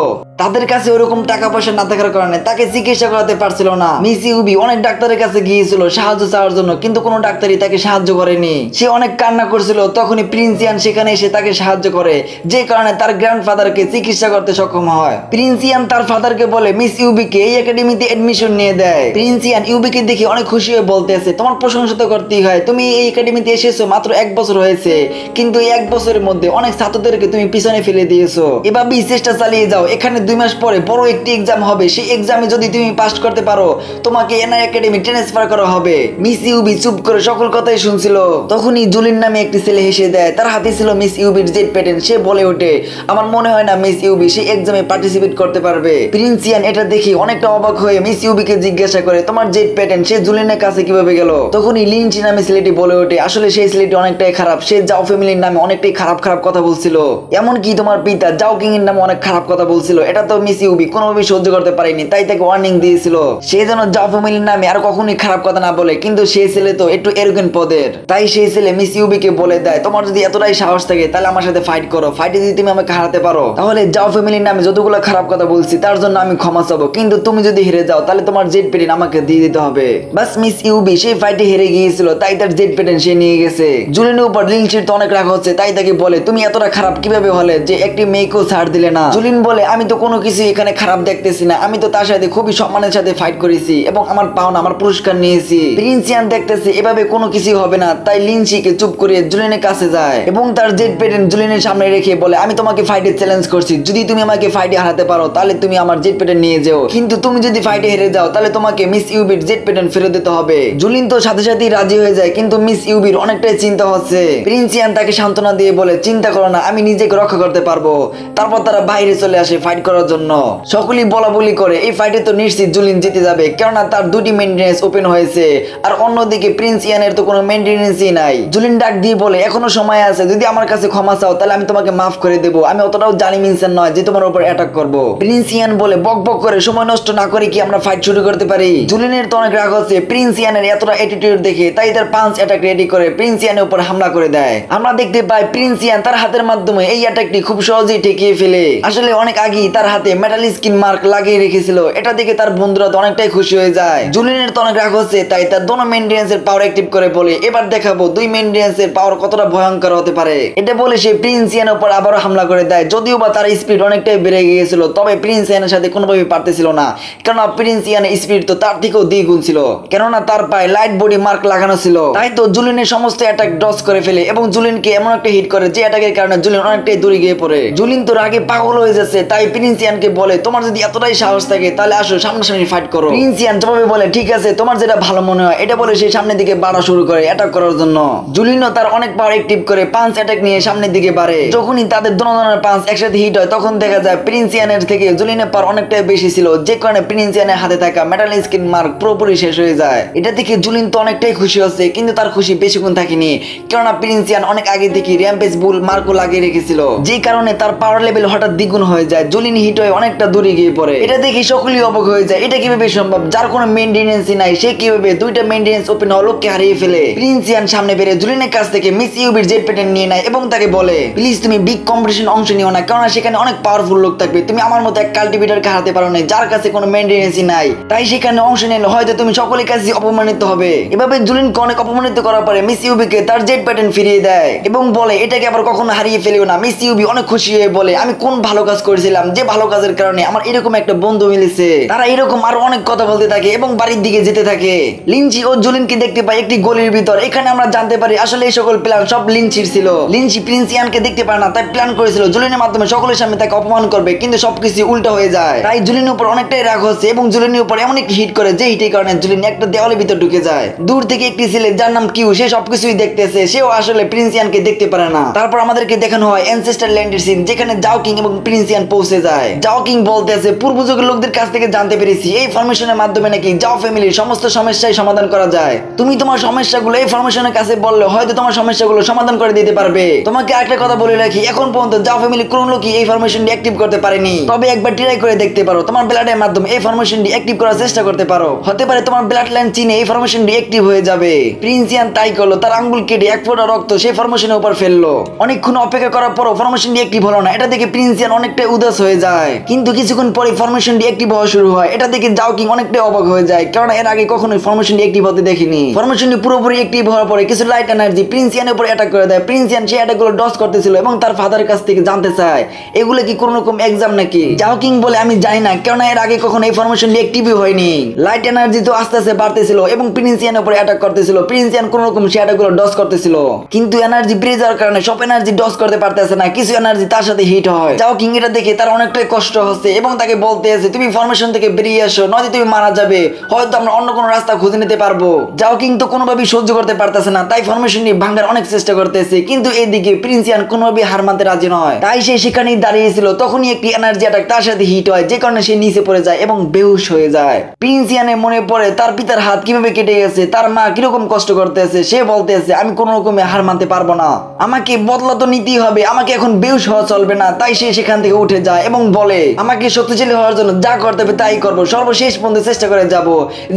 তাদের কাছে ওরকম টাকা পয়সা না থাকার কারণে তাকে চিকিৎসা করাতে পারছিল না। মিস ইউবি অনেক ডাক্তারের কাছে গিয়েছিল সাহায্য চাওয়ার জন্য, কিন্তু কোনো ডাক্তারই তাকে সাহায্য করেনি। সে অনেক কান্না করছিল, তখনই প্রিন্স ইয়ান সেখানে এসে তাকে সাহায্য করে, যে কারণে তার গ্র্যান্ডফাদারকে চিকিৎসা করতে সক্ষম হয়। প্রিন্স ইয়ান তার ফাদারকে বলে মিস ইউবিকে এই একাডেমিতে এডমিশন নিয়ে দেয়। প্রিন্স ইয়ান ইউবিকে দেখে অনেক খুশি হয়ে বলতেছে তোমার প্রশংসা তো করতেই হয়, তুমি এই একাডেমিতে এসেছো মাত্র 1 বছর হয়েছে, কিন্তু এই 1 বছরের মধ্যে অনেক ছাত্রদেরকে তুমি পিছনে ফেলে দিয়েছো। এভাবেই চেষ্টা চালিয়ে যাও, এখানে 2 মাস পরে বড় একটি এক্সাম হবে, সেই এক্সামে যদি তুমি পাস করতে পারো তোমাকে এনআই একাডেমি ট্রান্সফার করা হবে। মিস ইউবি চুপ করে সকল কথাই শুনছিল। তখনই জুলিন নামে একটি ছেলে হেসে দেয়, তার হাতে ছিল মিস ইউবির জেট প্যাটার্ন। সে বলে ওঠে আমার মনে হয় না মিস ইউবি সেই এক্সামে পার্টিসিপেট করতে পারবে। প্রিন্স ইয়ান এটা দেখি অনেকটা অবাক হয়ে মিস ইউবিকে জিজ্ঞাসা করে তোমার জেট প্যাটার্ন সে জুলিনের কাছে কিভাবে গেল? তখনই লিনচি নামে ছেলেটি বলে ওঠে আসলে সেই ছেলেটি অনেকটাই খারাপ, সে যাও ফ্যামিলির নামে অনেকটাই খারাপ খারাপ কথা বলছিল, এমনকি তোমার পিতা যাও কিং এর নামে অনেক খারাপ কথা বলছিল। এটা তো মিস ইউবি কোনোভাবেই সহ্য করতে পারেনি, তাই তাকে ওয়ার্নিং দিয়েছিল সে যেন যাও ফ্যামিলির নামে আর কখনোই খারাপ কথা না বলে। কিন্তু সেই ছেলে তো একটু এরোগেন্ট পদের, তাই সেই ছেলে মিস ইউবিকে বলে দেয় তোমার যদি এতটাই সাহস থাকে তাহলে আমার সাথে ফাইট করো, ফাইটে যদি তুমি আমাকে হারাতে পারো তাহলে যাও ফ্যামিলির নামে যতগুলো খারাপ কথা বলছি তার জন্য আমি ক্ষমা চাবো, কিন্তু তুমি যদি হেরে যাও তাহলে তোমার জেট প্যাটার্ন আমাকে দিয়ে দিতে হবে। বাস মিস ইউবি সেই ফাইটে হেরে গিয়েছিল, তাই তার জেট প্যাটার্ন সে নিয়ে গেছে। জুলিনের উপর লিনচির তো অনেক রাগ হচ্ছে, তাই তাকে বলে তুমি এতটা খারাপ কিভাবে হলে যে একটি মেয়েকেও ছাড় দিলে না? জুলিন বলে আমি তো কোনো কিছু এখানে খারাপ দেখতেছি না, আমি তো তার সাথে খুবই সম্মানের সাথে ফাইট করেছি এবং আমার পাওনা আমার পুরস্কার নিয়েছি। প্রিন্স ইয়ান দেখতেছে এভাবে কোনো কিছু হবে না, তাই লিনচিকে চুপ করে জুলিনের কাছে যায় এবং তার জেট প্যাটার্ন জুলিনের সামনে রেখে বলে আমি তোমাকে ফাইটে চ্যালেঞ্জ করছি, যদি তুমি আমাকে ফাইটে হারাতে পারো তাহলে তুমি আমার জেট প্যাটার্ন নিয়ে যাও, কিন্তু তুমি যদি ফাইটে হেরে যাও তাহলে তোমাকে মিস ইউবির জেট প্যাটার্ন ফেরত দিতে হবে। জুলিন তো সাথে সাথেই রাজি হয়ে যায়, কিন্তু মিস ইউবির অনেকটাই চিন্তা হচ্ছে। প্রিন্স ইয়ান তাকে সান্ত্বনা দিয়ে বলে চিন্তা করো না, আমি নিজেকে রক্ষা করতে পারবো। তারপর তারা বাইরে চলে আসে ফাইট করার জন্য। সকলেই বলা বলি করে এই ফাইটে তো নিশ্চিত জুলিন জিতে যাবে, কেননা তার দুটি মেইনটেনেন্স ওপেন হয়েছে আর অন্যদিকে প্রিন্স ইয়ানের তো কোনো মেইনটেনেন্সই নাই। জুলিন ডাক দিয়ে বলে এখনো সময় আছে, যদি আমার কাছে ক্ষমা চাও তাহলে আমি তোমাকে মাফ করে দেবো, আমি অতটাও জালিম ইনসান নয় যে তোমার উপর অ্যাটাক করবো। প্রিন্স ইয়ান বলে বক বক করে সময় নষ্ট না করে কি আমরা ফাইট শুরু করতে পারি? জুলিনের তো অনেক রাগ হচ্ছে প্রিন্স ইয়ানের এতটা অ্যাটিটিউড দেখে, তাই তার পাঁচ অ্যাটাক রেডি করে প্রিন্স ইয়ানের উপর হামলা করে দেয়। আমরা দেখতে পাই প্রিন্স ইয়ান তার হাতের মাধ্যমে এই অ্যাটাকটি খুব সহজেই ঠেকিয়ে ফেলে। আসলে অনেক আগেই তার তার হাতে মেটাল স্কিন মার্ক লাগিয়ে রেখেছিল। এটা দেখে তার বন্ধুরা তো অনেকটাই খুশি হয়ে যায়। জুলিনের তো অনেক রাগ হচ্ছে, তাই তার দোনো মেইনটেনেন্সের পাওয়ার অ্যাক্টিভ করে বলে এবার দেখাবো দুই মেইনটেনেন্সের পাওয়ার কতটা ভয়ঙ্কর হতে পারে। এটা বলে সে প্রিন্স ইয়ানের উপর আবারও হামলা করে দেয়। যদিও বা তার স্পিড অনেকটাই বেড়ে গিয়েছিল, তবে প্রিন্স ইয়ানের সাথে কোনোভাবেই পারতেছিল না, কেননা প্রিন্স ইয়ানের স্পিড তো তার থেকেও দ্বিগুণ ছিল, কেননা তার পায়ে লাইট বডি মার্ক লাগানো ছিল। তাই তো জুলিনের সমস্ত অ্যাটাক ডজ করে ফেলে এবং জুলিনকে এমন একটা হিট করে যে অ্যাটাকের কারণে জুলিন অনেকটাই দূরে গিয়ে পড়ে। জুলিন তো রাগে পাগল হয়ে যাচ্ছে, তাই প্রিন্স ইয়ানকে বলে তোমার যদি এতটাই সাহস থাকে তাহলে আসো সামনাসামনি ফাইট করো। প্রিন্স ইয়ান জবাবে বলে ঠিক আছে, তোমার যেটা ভালো মনে হয়। এটা বলে সে সামনের দিকে বাড়া শুরু করে অ্যাটাক করার জন্য। জুলিনও তার অনেক পাওয়ার অ্যাক্টিভ করে পাঁচ অ্যাটাক নিয়ে সামনের দিকে বাড়ে। যখনই তাদের দুজনের পাঁচ একসাথে হিট হয় তখন দেখা যায় প্রিন্স ইয়ানের থেকে জুলিনের পাওয়ার অনেকটাই বেশি ছিল, যে কারণে প্রিন্স ইয়ানের হাতে থাকা মেটাল স্কিন মার্ক পুরোপুরি শেষ হয়ে যায়। এটা দেখে জুলিন তো অনেকটাই খুশি হচ্ছে, কিন্তু তার খুশি বেশিক্ষণ থাকেনি, কেননা প্রিন্স ইয়ান অনেক আগে থেকে র্যাম্পেজ বুল মার্কও লাগিয়ে রেখেছিল, যে কারণে তার পাওয়ার লেভেল হঠাৎ দ্বিগুণ হয়ে যায়। জুলিন হিট হয়ে অনেকটা দূরে গিয়ে পড়ে। এটা দেখে সকলেই অবাক হয়ে যায়, এটা কিভাবে সম্ভব? যার কোনো মেইনটেনেন্সই নাই সে কিভাবে দুইটা মেইনটেনেন্স ওপেন হলোকে হারিয়ে ফেলে? প্রিন্স ইয়ান সামনে বেরে জুলিনের কাছ থেকে মিস ইউবির জেট প্যাটার্ন নিয়ে নেয় এবং তাকে বলে প্লিজ তুমি বিগ কম্পিটিশন অংশ নিও না, কেননা সেখানে অনেক পাওয়ারফুল লোক থাকবে। তুমি আমার মতো এক কাল্টিভেটরকে হারাতে পারো না যার কাছে কোনো মেইনটেনেন্সই নাই, তাই সেখানে অংশ নিলে হয়তো তুমি সকলের কাছে অপমানিত হবে। এভাবে জুলিনকে অনেক অপমানিত করার পরে মিস ইউবিকে তার জেট প্যাটার্ন ফিরিয়ে দেয় এবং বলে এটাকে আবার কখনো হারিয়ে ফেলিও না। মিস ইউবি অনেক খুশি হয়ে বলে আমি কোন ভালো কাজ করেছিলাম যে ভালো কাজের কারণে আমার এরকম একটা বন্ধু মিলেছে। তারা এরকম আরো অনেক কথা বলতে থাকে এবং বাড়ির দিকে যেতে থাকে। লিঞ্চি ও জুলিনকে দেখতে পায় একটি গলির ভিতর। এখানে আমরা জানতে পারি আসলে এই সকল প্ল্যান সব লিঞ্চির ছিল। লিঞ্চি প্রিন্স ইয়ানকে দেখতে পায় না, তাই প্ল্যান করেছিল জুলিনের মাধ্যমে সকলের সামনে তাকে অপমান করবে, কিন্তু সবকিছু উল্টো হয়ে যায়। তাই জুলিনের উপর অনেকটাই রাগ হচ্ছে এবং জুলিনের উপর এমন একটি হিট করে যে হিটের কারণে জুলিন একটা দেওয়ালের ভিতর ঢুকে যায়। দূর থেকে একটি ছেলে যার নাম কিউ, সে সবকিছুই দেখতেছে, সেও আসলে প্রিন্স ইয়ানকে দেখতে পারে না। তারপর আমাদেরকে দেখানো হয় অ্যানসেস্টার ল্যান্ডের সিন, যেখানে জাও কিং এবং প্রিন্স ইয়ান পৌঁছে যায়। জাও কিং বলতেছে পূর্বযুগের লোকদের কাছ থেকে জানতে পেরেছি এই ফরমেশনের মাধ্যমে নাকি জাও ফ্যামিলির সমস্ত সমস্যাই সমাধান করা যায়। তুমি তোমার সমস্যাগুলো এই ফরমেশনের কাছে বললে হয়তো তোমার সমস্যাগুলো সমাধান করে দিতে পারবে। তোমাকে একটা কথা বলে রাখি, এখন পর্যন্ত জাও ফ্যামিলি কোন লোকই এই ফরমেশনটি অ্যাক্টিভ করতে পারেনি, তবে একবার ট্রাই করে দেখতে পারো। তোমার ব্লাডের মাধ্যমে এই ফরমেশনটি অ্যাক্টিভ করার চেষ্টা করতে পারো, হতে পারে তোমার ব্লাড লাইন চিনে এই ফরমেশনটি অ্যাক্টিভ হয়ে যাবে। প্রিন্স ইয়ান তাই করলো, তার আঙ্গুল কেটে এক ফোঁটা রক্ত সেই ফরমেশনের উপর ফেললো। অনেকক্ষণ অপেক্ষা করার পরও ফরমেশনটি অ্যাক্টিভ হলো না। এটা দেখে প্রিন্স ইয়ান অনেকটাই উদাস হয়ে যায়, কিন্তু কিছুক্ষণ পরে ফরমেশনটি অ্যাক্টিভ হওয়া শুরু হয়। এটা দেখে জাও কিং অনেকটাই অবাক হয়ে যায়, কারণ এর আগে কখনোই ফরমেশনটি অ্যাক্টিভ হতে দেখিনি। ফরমেশনটি পুরোপুরি অ্যাক্টিভ হওয়ার পরে কিছু লাইট এনার্জি প্রিন্স ইয়ানের উপর অ্যাটাক করে দেয়। প্রিন্স ইয়ান সেই অ্যাটাকগুলো ডজ করতেছিল এবং তার ফাদারের কাছ থেকে জানতে চায় এগুলো কি কোনো রকম এক্সাম নাকি। জাও কিং বলে আমি জানি না, কারণ এর আগে কখনো এই ফরমেশনটি অ্যাক্টিভই হয়নি। লাইট এনার্জি তো আস্তে আস্তে বাড়তেছিল এবং প্রিন্স ইয়ানের উপর অ্যাটাক করতেছিল। প্রিন্স ইয়ান কোনো রকম সেই অ্যাটাকগুলো ডজ করতেছিল, কিন্তু এনার্জি বেড়ে যাওয়ার কারণে সব এনার্জি ডজ করতে পারতেছে না, কিছু এনার্জি তার সাথে হিট হয়। জাও কিং এটা দেখে তার অনেকটাই কষ্ট হচ্ছে এবং তাকে বলতে আছে তুমি ফরমেশন থেকে বেরিয়ে আসো, নয়তো তুমি মারা যাবে, হয়তো আমরা অন্য কোনো রাস্তা খুঁজে নিতে পারবো। জাও কিং তো কোনোভাবেই সহ্য করতে পারতেছে না, তাই ফরমেশনটি ভাঙার অনেক চেষ্টা করতেছে, কিন্তু এইদিকে প্রিন্স ইয়ান কোনোভাবেই হার মানতে রাজি নয়। তাই সে সেখানেই দাঁড়িয়েছিল, তখনই একটি এনার্জি অ্যাটাক তার সাথে হিট হয়, যে কারণে সে নিচে পড়ে যায় এবং বেহুশ হয়ে যায়। প্রিন্স ইয়ানের মনে পড়ে তার পিতার হাত কিভাবে কেটে গেছে, তার মা কিরকম কষ্ট করতেছে। সে বলতেছে আমি কোনো রকমে হার মানতে পারবো না, আমাকে বদলা তো নিতেই হবে, আমাকে এখন বেহুশ হওয়া চলবে না। তাই সে সেখান থেকে উঠে যায় এবং বলে আমাকে শক্তিশালী হওয়ার জন্য যা করতে হবে তাই করবো, সর্বশেষ পর্যন্ত চেষ্টা করে যাব।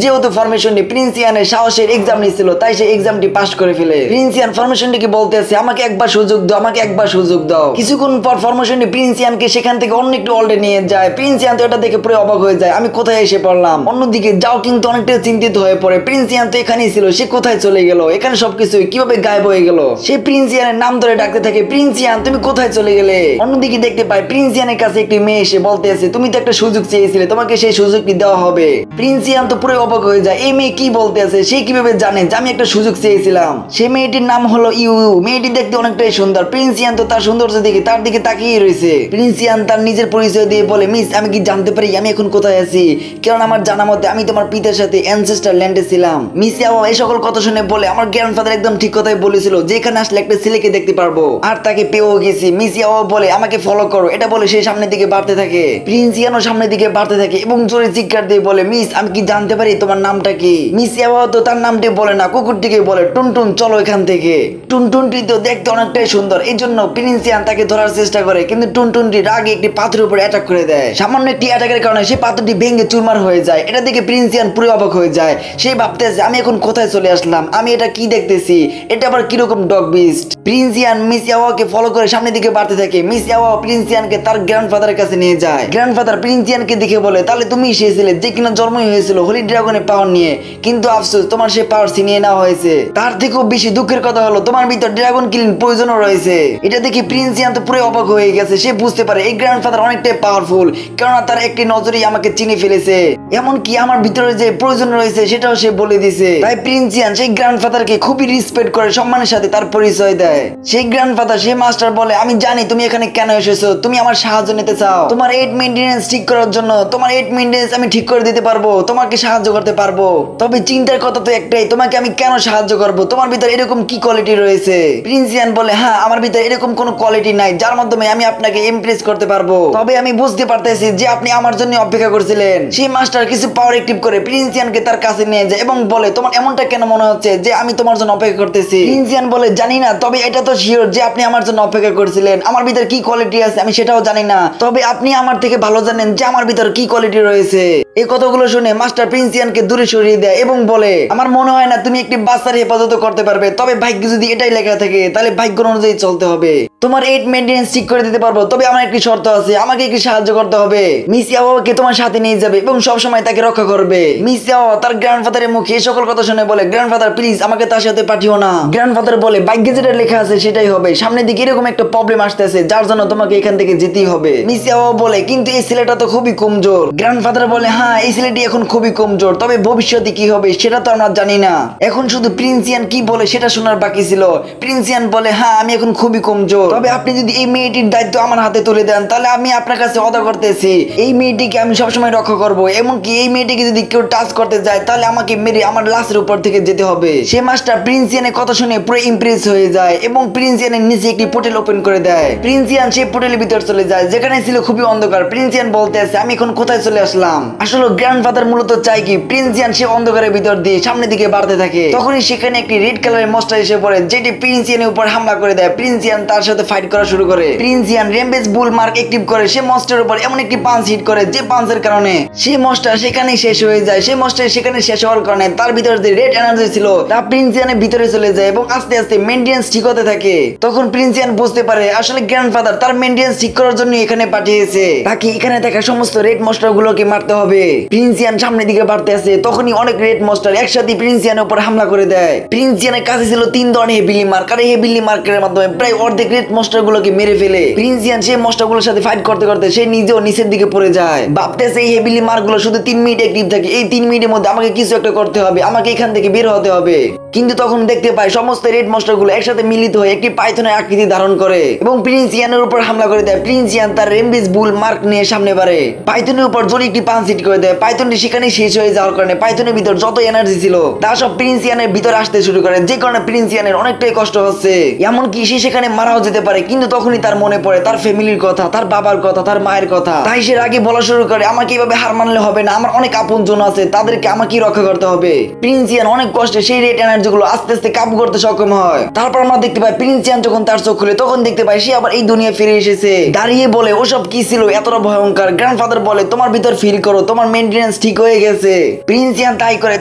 যেহেতু ফরমেশনটি প্রিন্স ইয়ানের সাহসের এক্সাম নিয়েছিল, তাই সে এক্সামটি পাস করে ফেলে। প্রিন্স ইয়ান ফরমেশনটিকে বলতেছে আমাকে একবার সুযোগ দাও, আমাকে একবার সুযোগ দাও। কিছুক্ষণ পর ফরমেশনটি প্রিন্স ইয়ানকে সেখান থেকে অন্য একটু ওয়ার্ল্ডে নিয়ে যায়। প্রিন্স ইয়ান তো এটা দেখে পুরো অবাক হয়ে যায়, আমি কোথায় এসে পড়লাম। অন্যদিকে জাও কিং তো অনেকটা চিন্তিত হয়ে পড়ে, প্রিন্স ইয়ান তো এখানেই ছিল, সে কোথায় চলে গেল, এখানে সবকিছু কিভাবে গায়েব হয়ে গেল। সে প্রিন্স ইয়ানের নাম ধরে ডাকতে থাকে প্রিন্স ইয়ান তুমি কোথায় চলে গেলে। অন্যদিকে দেখতে পায় প্রিন্স ইয়ানের কাছে একটি মেয়ে এসে বলতেছে তুমি তো একটা সুযোগ চেয়েছিলে, তোমাকে সেই সুযোগটি দেওয়া হবে। প্রিন্স ইয়ান তো পুরো অবাক হয়ে যায়, এই মেয়ে কি বলতে আছে, সে কিভাবে জানে যে আমি একটা সুযোগ চেয়েছিলাম। সেই মেয়েটির নাম হলো ইউ। মেয়েটি দেখতে অনেকটাই সুন্দর। প্রিন্স ইয়ান তো তার সৌন্দর্য দেখে তার দিকে তাকিয়ে রয়েছে। প্রিন্স ইয়ান তার নিজের পরিচয় দিয়ে বলে মিস আমি কি জানতে পারি আমি এখন কোথায় আছি, কারণ আমার জানা মতে আমি তোমার পিতার সাথে অ্যানসেস্টার ল্যান্ডে ছিলাম। মিস ইয়াও এই সকল কথা শুনে বলে আমার গ্র্যান্ডফাদার একদম ঠিক কথাই বলেছিল যে এখানে আসলে একটা ছেলেকে দেখতে পারবো, আর তাকে পেয়েও গেছি। মিস ইয়াও বলে আমাকে ফলো করো, এটা বলে সে সামনের দিকে বাড়তে থাকে। প্রিন্স ইয়ানও সামনের দিকে বাড়তে থাকে এবং জোরে চিৎকার দিয়ে বলে মিস আমি কি জানতে পারি তোমার নামটা কি। মিস ইয়াও তো তার নামটি বলে না, কুকুরটিকে বলে টুনটুন চলো এখান থেকে। টুনটুনটি তো দেখতে অনেকটাই সুন্দর, এই জন্য প্রিন্স ইয়ান তাকে ধরার চেষ্টা করে, কিন্তু টুনটুনটি রাগে একটি পাথরের উপর অ্যাটাক করে দেয়। সামান্য একটি অ্যাটাকের কারণে সেই পাথরটি ভেঙে চুরমার হয়ে যায়। এটা দেখে প্রিন্স ইয়ান পুরো অবাক হয়ে যায়। সে ভাবতেছে আমি এখন কোথায় চলে আসলাম, আমি এটা কি দেখতেছি, এটা আবার কিরকম ডগ বিস্ট। প্রিন্স ইয়ান মিস ইয়াওয়াকে ফলো করে সামনের দিকে বাড়তে থাকে। মিস ইয়াওয়া প্রিন্স ইয়ানকে তার গ্র্যান্ডফাদারের গ্র্যান্ডফাদারের কাছে নিয়ে যায়। গ্র্যান্ডফাদার প্রিন্স ইয়ানকে দেখে বলে, তাহলে তুমি সেই ছেলে যে কিনা জন্মই হয়েছিল হোলি ড্রাগনের পাওয়ার নিয়ে, কিন্তু আফসোস তোমার সেই পাওয়ার ছিনিয়ে নেওয়া হয়েছে। তার থেকেও বেশি দুঃখের কথা হলো তোমার ভিতর ড্রাগন কিলিং পয়জনও রয়েছে। এটা দেখে প্রিন্স ইয়ান তো পুরো অবাক হয়ে গেছে। সে বুঝতে পারে এই গ্র্যান্ডফাদার অনেকটাই পাওয়ারফুল, কেননা তার একটি নজরেই আমাকে চিনে ফেলেছে, এমনকি আমার ভিতরে যে প্রয়োজন রয়েছে সেটাও সে বলে দিছে। তাই প্রিন্স ইয়ান সেই গ্র্যান্ডফাদারকে খুবই রেসপেক্ট করে সম্মানের সাথে তার পরিচয় দেয়। সেই গ্র্যান্ডফাদার সেই মাস্টার বলে, আমি জানি তুমি এখানে কেন এসেছো, তুমি আমার সাহায্য নিতে চাও তোমার 8 মেইনটেনেন্স ঠিক করার জন্য। তোমার 8 মেইনটেনেন্স আমি ঠিক করে দিতে পারবো, তোমাকে সাহায্য করতে পারবো। তবে চিন্তার কথা তো একটাই, তোমাকে আমি কেন সাহায্য করব, তোমার ভিতরে এরকম কি কোয়ালিটি রয়েছে? প্রিন্স ইয়ান বলে, হ্যাঁ আমার ভিতরে এরকম কোনো কোয়ালিটি নাই যার মাধ্যমে আমি আপনাকে ইমপ্রেস করতে পারবো, তবে আমি বুঝতে পারতেছি যে আপনি আমার জন্য অপেক্ষা করছিলেন। সেই মাস্টার কিছু পাওয়ার অ্যাক্টিভ করে প্রিন্স ইয়ানকে তার কাছে নিয়ে যায় এবং বলে, তোমার এমনটা কেন মনে হচ্ছে যে আমি তোমার জন্য অপেক্ষা করতেছি? প্রিন্স ইয়ান বলে, জানি না, তবে এটা তো শিওর যে আপনি আমার জন্য অপেক্ষা করছিলেন। আমার ভিতরে কি কোয়ালিটি আছে আমি সেটাও জানি না, তবে আপনি আমার থেকে ভালো জানেন যে আমার ভিতরে কি কোয়ালিটি রয়েছে। এই কথাগুলো শুনে মাস্টার প্রিন্স ইয়ানকে দূরে সরিয়ে দেয় এবং বলে, আমার মনে হয় না তুমি একটি বাচ্চার হেফাজত করতে পারবে, তবে ভাগ্য যদি এটাই লেখা থাকে তাহলে ভাগ্য অনুযায়ী চলতে হবে। তোমার 8 মেইনটেনেন্স ঠিক করে দিতে পারবো, তবে আমার একটি শর্ত আছে, আমাকে একটু সাহায্য করতে হবে। মিস ইয়াওকে তোমার সাথে নিয়ে যাবে এবং সব সময় তাকে রক্ষা করবে। মিস ইয়াও তার গ্র্যান্ডফাদারের মুখে এই সকল কথা শুনে বলে, গ্র্যান্ডফাদার প্লিজ আমাকে তার সাথে পাঠিও না। গ্র্যান্ডফাদার বলে, ভাগ্যে যেটা লেখা আছে সেটাই হবে, সামনের দিকে এরকম একটা প্রবলেম আসতেছে যার জন্য তোমাকে এখান থেকে যেতেই হবে। মিস ইয়াও বলে, কিন্তু এই ছেলেটা তো খুবই কমজোর। গ্র্যান্ডফাদার বলে, হ্যাঁ এই ছেলেটি এখন খুবই কমজোর, তবে ভবিষ্যতে কি হবে সেটা তো আমরা জানি না, এখন শুধু প্রিন্স ইয়ান কি বলে সেটা শোনার বাকি ছিল। প্রিন্স ইয়ান বলে, হ্যাঁ আমি এখন খুবই কমজোর, তবে আপনি যদি এই মেয়েটির দায়িত্ব আমার হাতে তুলে দেন তাহলে আমি আপনার কাছে ওয়াদা করতেছি এই মেয়েটিকে আমি সবসময় রক্ষা করবো, এমনকি এই মেয়েটিকে যদি কেউ টাচ করতে যায় তাহলে আমাকে মেরে আমার লাশের উপর থেকে যেতে হবে। সে মাস্টার প্রিন্স ইয়ানের কথা শুনে পুরো ইমপ্রেস হয়ে যায় এবং প্রিন্স ইয়ানের নিচে একটি পোর্টাল ওপেন করে দেয়। প্রিন্স ইয়ান সেই পোর্টালের ভিতর চলে যায় যেখানে ছিল খুবই অন্ধকার। প্রিন্স ইয়ান বলতে আছে, আমি এখন কোথায় চলে আসলাম? আসলে গ্র্যান্ডফাদার মূলত চাই কি প্রিন্স ইয়ান সে অন্ধকারের ভিতর দিয়ে সামনের দিকে বাড়তে থাকে। তখনই সেখানে একটি রেড কালারের মস্টার এসে পড়ে যেটি প্রিন্স ইয়ানের উপর হামলা করে দেয়। প্রিন্স ইয়ান তার সাথে ফাইট করা শুরু করে। প্রিন্স ইয়ান রেমবেজ বুল মার্ক অ্যাক্টিভ করে সে মস্টারের উপর এমন একটি পাঞ্চ হিট করে যে পাঞ্চের কারণে সেই মস্টার সেখানেই শেষ হয়ে যায়। সেই মস্টার সেখানে শেষ হওয়ার কারণে তার ভিতরে যে রেড এনার্জি ছিল তা প্রিন্স ইয়ানের ভিতরে চলে যায় এবং আস্তে আস্তে মেইনটেনেন্স ঠিক হতে থাকে। তখন প্রিন্স ইয়ান বুঝতে পারে আসলে গ্র্যান্ডফাদার তার মেইনটেনেন্স ঠিক করার জন্য এখানে পাঠিয়েছে, তাকে এখানে থাকা সমস্ত রেড মস্টার গুলোকে মারতে হবে। প্রিন্স ইয়ান সামনের দিকে বাড়তে আছে, তখনই অনেক রেড মস্টার একসাথে প্রিন্স ইয়ানের উপর হামলা করে দেয়। প্রিন্স ইয়ানের কাছে ছিল 3 ধরনের হেভিলি মার্ক, আর এই হেভিলি মার্কের মাধ্যমে প্রায় অর্ধেক রেড মস্টার গুলোকে মেরে ফেলে। প্রিন্স ইয়ান সেই মস্টার গুলোর সাথে ফাইট করতে করতে সে নিজেও নিচের দিকে পড়ে যায়। ভাবতেছে এই হেভিলি মার্ক গুলো শুধু 3 মিনিট অ্যাক্টিভ থাকে, এই 3 মিনিটের মধ্যে আমাকে কিছু একটা করতে হবে, আমাকে এখান থেকে বের হতে হবে। কিন্তু তখন দেখতে পায় সমস্ত রেড মস্টার গুলো একসাথে মিলিত হয়ে একটি পাইথনের আকৃতি ধারণ করে এবং প্রিন্স ইয়ানের উপর হামলা করে দেয়। প্রিন্স ইয়ান তার রেমবেজ বুল মার্ক নিয়ে সামনে বাড়ে, পাইথনের উপর জোরে একটি পাঞ্চ হিট করে দেয়। পাইথনটি সেখানে শেষ হয়ে যাওয়ার কারণে পাইথনের ভিতর যত এনার্জি ছিল তা সব প্রিন্স ইয়ানের ভিতর আসতে শুরু করে, যে কারণে প্রিন্স ইয়ানের অনেকটাই কষ্ট হচ্ছে, এমনকি সে সেখানে মারাও যেতে পারে। কিন্তু তখনই তার মনে পড়ে তার ফ্যামিলির কথা, তার বাবার কথা, তার মায়ের কথা। তাই সে আগে বলা শুরু করে, আমাকে এইভাবে হার মানলে হবে না, আমার অনেক আপনজন আছে, তাদেরকে আমাকেই রক্ষা করতে হবে। প্রিন্স ইয়ান অনেক কষ্টে সেই রেড এনার্জি গুলো আস্তে আস্তে কাবু করতে সক্ষম হয়। তারপর আমরা দেখতে পাই প্রিন্স ইয়ান যখন তার চোখ খুলে তখন দেখতে পাই সে আবার এই দুনিয়া ফিরে এসেছে। দাঁড়িয়ে বলে, ওসব কি ছিল এতটা ভয়ঙ্কর? গ্র্যান্ডফাদার বলে, তোমার ভিতর ফিল করো, তোমার মেইনটেনেন্স ঠিক হয়ে গেছে। প্রিন্স ইয়ান তাই করে,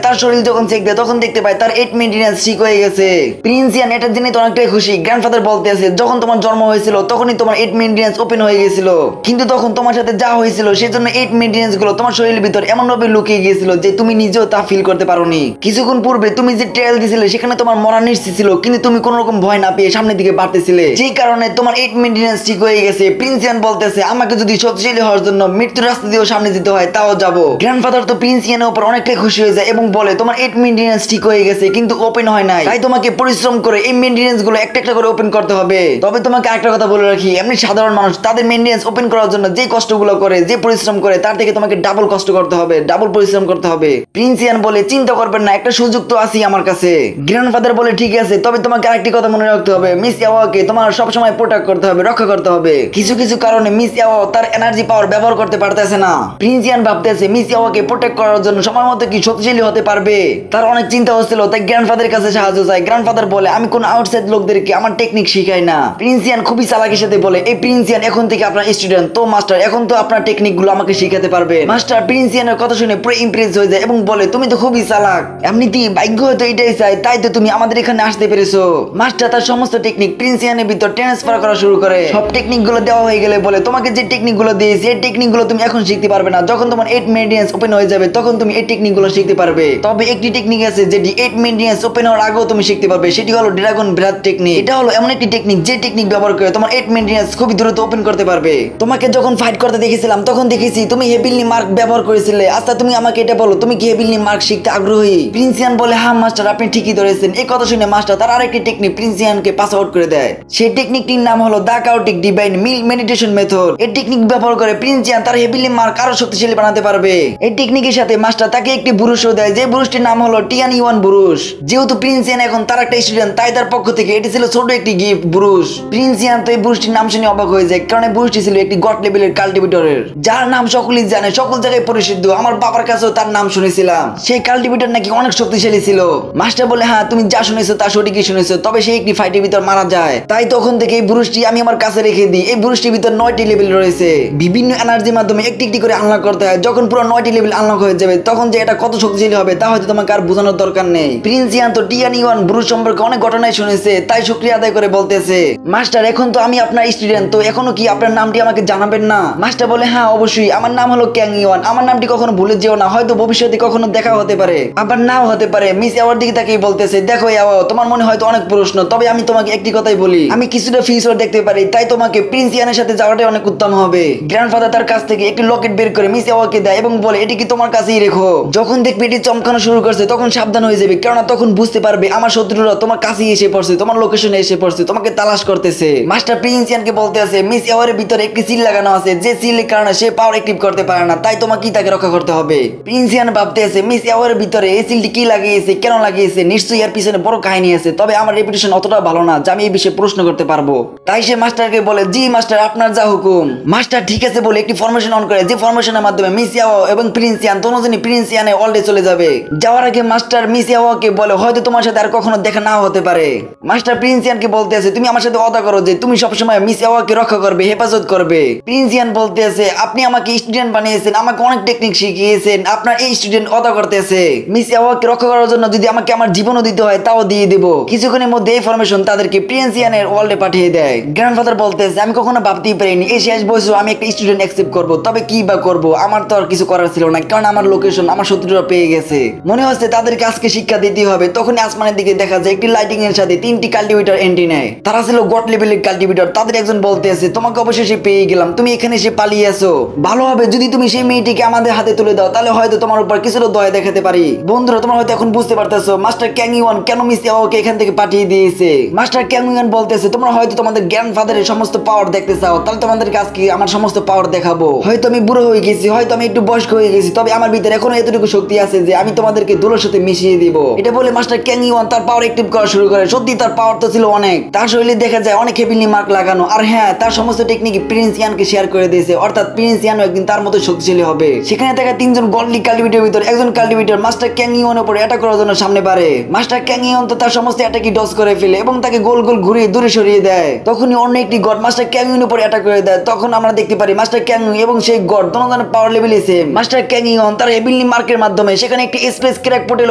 তার শরীর যখন চেক দেয় তখন দেখতে পায় তার 8 মেইনটেনেন্স ঠিক হয়ে গেছে। প্রিন্স ইয়ান এটার জন্য তো অনেকটাই খুশি। গ্র্যান্ডফাদার বলতে আছে, যখন তোমার জন্ম হয়েছিল তখনই তোমার 8 মেইনটেনেন্স ওপেন হয়ে গেছিল, কিন্তু তখন তোমার সাথে যা হয়েছিল সেজন্য 8 মেইনটেনেন্স গুলো তোমার শরীরের ভিতর এমন ভাবে লুকিয়ে গিয়েছিল যে তুমি নিজেও তা ফিল করতে পারোনি। কিছুক্ষণ পূর্বে তুমি যে ট্রায়াল দিছিলে সেখানে তোমার মরা নিশ্চিত ছিল, কিন্তু তুমি কোনো রকম ভয় না পেয়ে সামনের দিকে বাড়তেছিলে, যেই কারণে তোমার 8 মেইনটেনেন্স ঠিক হয়ে গেছে। প্রিন্স ইয়ান বলতেছে, আমাকে যদি শক্তিশালী হওয়ার জন্য মৃত্যুর রাস্তা দিয়েও সামনে যেতে হয় তাও যাবো। গ্র্যান্ডফাদার তো প্রিন্স ইয়ানের উপর অনেকটাই খুশি হয়ে যায় এবং বলে, তোমার 8 মেইনটেনেন্স ঠিক হয়ে গেছে কিন্তু ওপেন হয় নাই, তাই তোমাকে পরিশ্রম করে এই মেইনটেনেন্স গুলো একটা একটা করে ওপেন করতে হবে। তবে তোমাকে একটা কথা বলে রাখি, এমনি সাধারণ মানুষ তাদের মেইনটেনেন্স ওপেন করার জন্য যে কষ্টগুলো করে, যে পরিশ্রম করে, তার থেকে তোমাকে ডাবল কষ্ট করতে হবে, ডাবল পরিশ্রম করতে হবে। প্রিন্স ইয়ান বলে, চিন্তা করবেন না, একটা সুযোগ তো আছেই আমার কাছে। গ্র্যান্ডফাদার বলে, ঠিক আছে, তবে তোমাকে আরেকটি কথা মনে রাখতে হবে, মিস ইয়াওকে তোমার সবসময় প্রোটেক্ট করতে হবে, রক্ষা করতে হবে। কিছু কিছু কারণে মিস ইয়াও তার এনার্জি পাওয়ার ব্যবহার করতে পারতেছে না। প্রিন্স ইয়ান ভাবতেছে মিস ইয়াওকে প্রোটেক্ট করার জন্য সময় মতো কি শক্তিশালী হতে পারবে, তার অনেক চিন্তা হচ্ছিল, তাই গ্র্যান্ডফাদারের কাছে সাহায্য চায়। গ্র্যান্ডফাদার বলে, আমি কোন আউটসাইড লোকদেরকে আমার টেকনিক শিখাই না। প্রিন্স ইয়ান খুবই চালাকির সাথে বলে, এই প্রিন্স ইয়ান এখন থেকে আপনার স্টুডেন্ট, তো মাস্টার এখন তো আপনার টেকনিক গুলো আমাকে শিখাতে পারবে। মাস্টার প্রিন্স ইয়ানের কথা শুনে পুরো ইমপ্রেস হয়ে যায় এবং বলে তুমি তো খুবই চালাক, এমনিতেই ভাগ্য হয়তো এটাই চাই, তাই তো তুমি আমাদের এখানে আসতে পেরেছো। মাস্টার তার সমস্ত টেকনিক প্রিন্স ইয়ানের ভিতর ট্রান্সফার করা শুরু করে। সব টেকনিক গুলো দেওয়া হয়ে গেলে বলে তোমাকে যে টেকনিক গুলো দিয়েছি এই টেকনিক গুলো তুমি এখন শিখতে পারবে না, যখন তোমার 8 মেডিয়ান্স ওপেন হয়ে যাবে তখন তুমি এই টেকনিক গুলো শিখতে পারবে। তবে একটি টেকনিক আছে যেটি 8 মেডিয়ান্স ওপেন হওয়ার আগেও তুমি শিখতে পারবে, সেটি হলো ড্রাগন ব্রাথ টেকনিক। এটা হলো এমন একটি টেকনিক যে টেকনিক ব্যবহার করে তোমার 8 মেডিয়ান্স খুবই দ্রুত ওপেন করতে পারবে। তোমাকে যখন ফাইট করতে দেখেছিলাম তখন দেখেছি তুমি হেভিলি মার্ক ব্যবহার করেছিলে। আচ্ছা তুমি আমাকে এটা বলো, তুমি কি হেভিলি মার্ক শিখতে আগ্রহী? প্রিন্স ইয়ান বলে হ্যাঁ মাস্টার, আপনি ঠিকই ধরেছেন। এই কথা শুনে মাস্টার তার আরেকটি টেকনিক প্রিন্স ইয়ানকে পাস আউট করে দেয়। সেই টেকনিকটির নাম হলো দা কাউটিক ডিভাইন মিল মেডিটেশন মেথড। এই টেকনিক ব্যবহার করে প্রিন্স ইয়ান তার হেভিলি মার্ক আরো শক্তিশালী বানাতে পারবে। এই টেকনিকের সাথে মাস্টার তাকে একটি বুরুষও দেয়, যে বুরুষটির নাম হলো টিয়ান ইওয়ান বুরুষ। যেহেতু প্রিন্স ইয়ান এখন তার একটা স্টুডেন্ট, তাই তার পক্ষ থেকে এটি ছিল ছোট একটি গিফট বুরুষ। প্রিন্স ইয়ান তো এই বুরুষটির নাম শুনে অবাক হয়ে যায়, কারণ এই বুরুষটি ছিল একটি গড লেভেলের কাল্টিভেটরের, যার নাম সকলেই জানে, সকল জায়গায় পরিচিত। আমার বাবার কাছেও তার নাম শুনেছিলাম। সেই কাল্টিভেটর নাকি অনেক শক্তিশালী ছিল। মাস্টার বলে হ্যাঁ তুমি যা শুনেছো তা সঠিকই শুনেছো, তবে সেই একটি ফাইটের ভিতর মারা যায়। তাই তখন থেকে এই বুরুষটি আমি আমার কাছে রেখে দিই। এই বুরুষটির ভিতর 9টি লেভেল রয়েছে, বিভিন্ন এনার্জির মাধ্যমে একটি একটি করে আনলক করতে হয়। যখন পুরো 9টি লেভেল আনলক হয়ে যাবে তখন যে এটা কত শক্তিশালী হবে তা হয়তো তোমাকে আর বোঝানোর দরকার নেই। প্রিন্স ইয়ান তো টিয়ান ইওয়ান বুরুষ সম্পর্কে অনেক ঘটনাই শুনেছে, তাই শুকরিয়া আদায় করে বলতেছে মাস্টার এখন তো আমি আপনার স্টুডেন্ট, তো এখনো কি আপনার নামটি আমাকে জানাবেন না? মাস্টার বলে হ্যাঁ অবশ্যই, আমার নাম হলো ক্যাং ইওয়ান। আমার নামটি কখনো ভুলে যেও না, হয়তো ভবিষ্যতে কখনো দেখা হতে পারে, আবার নাও হতে পারে। মিস ইয়াওয়ার দিকে তাকিয়ে বলতেছে দেখো ইয়াও, তোমার মনে হয়তো অনেক প্রশ্ন, তবে আমি তোমাকে একটি কথাই বলি, আমি কিছুটা ফিউচার দেখতে পারি, তাই তোমাকে প্রিন্স ইয়ানের সাথে যাওয়াটাই অনেক উত্তম হবে। গ্র্যান্ডফাদার তার কাছ থেকে একটি লকেট বের করে মিস ইয়াওয়াকে দেয় এবং বলে এটি কি তোমার কাছেই রেখো, যখন দেখবে এটি চমকানো শুরু করছে তখন সাবধান হয়ে যাবে, কেননা তখন বুঝতে পারবে আমার শত্রুরা তোমার কাছেই এসে পড়ছে, তোমার লোকেশনে এসে পড়ছে, তোমাকে তালাশ করতেছে। মাস্টার প্রিন্স ইয়ানকে বলতে আছে মিস ইয়াওয়ারের ভিতরে একটি সিল লাগানো আছে, যে সিলের কারণে সে পাওয়ার অ্যাক্টিভ করতে পারে না, তাই তোমাকে তাকে রক্ষা করতে হবে। প্রিন্স ইয়ান ভাবতে আছে মিস ইয়াওয়ারের ভিতরে এই সিলটি কি লাগিয়েছে, কেন লাগিয়েছে, নিশ্চয়ই এর পিছনে বড় কাহিনী আছে, তবে আমার রেপুটেশন অতটা ভালো না যে আমি এই বিষয়ে প্রশ্ন করতে পারবো। তাই সে মাস্টারকে বলে জি মাস্টার আপনার যা হুকুম। মাস্টার ঠিক আছে বলে একটি ফরমেশন অন করে, যে ফরমেশনের মাধ্যমে মিস ইয়াও এবং প্রিন্স ইয়ান দুজনই প্রিন্স ইয়ানে অলরেডি চলে যাবে। যাওয়ার আগে মাস্টার মিস ইয়াওকে বলে হয়তো তোমার সাথে আর কখনো দেখা নাও হতে পারে। মাস্টার প্রিন্স ইয়ানকে বলতে আছে তুমি আমার সাথে ওয়াদা করো যে তুমি সবসময় মিস ইয়াওকে রক্ষা করবে, হেফাজত করবে। প্রিন্স ইয়ান বলতে আছে আপনি আমাকে স্টুডেন্ট বানিয়েছেন, আমাকে অনেক টেকনিক শিখিয়েছেন, আপনার এই স্টুডেন্ট ওয়াদা করতেছে মিস ইয়াওকে রক্ষা করার জন্য যদি আমাকে আমার জীবনও দিতে হয় তাও দিয়ে দেব। কিছুক্ষণের মধ্যে এই ফরমেশন তাদেরকে প্রিন্স ইয়ানের ওয়ার্ল্ডে পাঠিয়ে দেয়। গ্র্যান্ডফাদার বলতেছে আমি কখনো ভাবতেই পারিনি এই শেষ বয়সে আমি একটা স্টুডেন্ট অ্যাকসেপ্ট করবো, তবে কি বা করবো, আমার তো আর কিছু করার ছিল না, কারণ আমার লোকেশন আমার শত্রুরা পেয়ে গেছে। মনে হচ্ছে তাদেরকে আজকে শিক্ষা দিতে হবে। তখন আসমানের দিকে দেখা যায় একটি লাইটিং এর সাথে 3টি কাল্টিভেটর এন্ট্রি নেয়। তারা ছিল গড লেভেলের কাল্টিভেটর। তাদের একজন বলতে আছে তোমাকে অবশেষে পেয়ে গেলাম, তুমি এখানে এসে পালিয়ে আসো, ভালো হবে যদি তুমি সেই মেয়েটিকে আমাদের হাতে তুলে দাও, তাহলে হয়তো তোমার উপর কিছুটা দয়া দেখাতে পারি। বন্ধুরা তোমরা হয়তো এখন বুঝতে পারতেছো মাস্টার ক্যাং ইওয়ান কেন মিস ইয়াওকে এখান থেকে পাঠিয়ে দিয়েছে। মাস্টার ক্যাং ইওয়ান বলতেছে তোমরা হয়তো তোমাদের গ্র্যান্ডফাদারের সমস্ত পাওয়ার দেখতে চাও, তাহলে তোমাদেরকে আজকে আমার সমস্ত পাওয়ার দেখাবো। হয়তো আমি বুড়ো হয়ে গেছি, হয়তো আমি একটু বয়স্ক হয়ে গেছি, তবে আমার ভিতরে এখনো এতটুকু শক্তি আছে যে আমি তোমাদেরকে ধুলোর সাথে মিশিয়ে দিব। এটা বলে মাস্টার ক্যাং ইওয়ান তার পাওয়ার অ্যাক্টিভ করা শুরু করে। সত্যি তার পাওয়ার তো ছিল অনেক, তার শরীরে দেখা যায় অনেক হেভিলি মার্ক লাগানো, আর হ্যাঁ তার সমস্ত টেকনিক প্রিন্স ইয়ানকে শেয়ার করে দিয়েছে, অর্থাৎ প্রিন্স ইয়ানও একদিন তার মতো শক্তিশালী হবে। সেখানে থাকা 3জন গডলি কাল্টিভেটরের ভিতর একজন কাল্টিভেটর মাস্টার ক্যাং ইওয়ানের উপর অ্যাটাক করার জন্য সামনে বাড়ে। মাস্টার ক্যাং ইওয়ান তো তার সমস্ত অ্যাটাকই ডজ করে ফেলে এবং তাকে গোল গোল ঘুরিয়ে দূরে সরিয়ে দেয়। তখনই অন্য একটি গড মাস্টার ক্যাং ইওয়ানের উপর অ্যাটাক করে দেয়। তখন আমরা দেখতে পারি মাস্টার ক্যাং এবং সেই গড দুজনের পাওয়ার লেভেল সেম। মাস্টার ক্যাং ইওয়ান তার হেভিলি মার্কের মাধ্যমে সেখানে একটি স্পেস ক্র্যাক পোর্টাল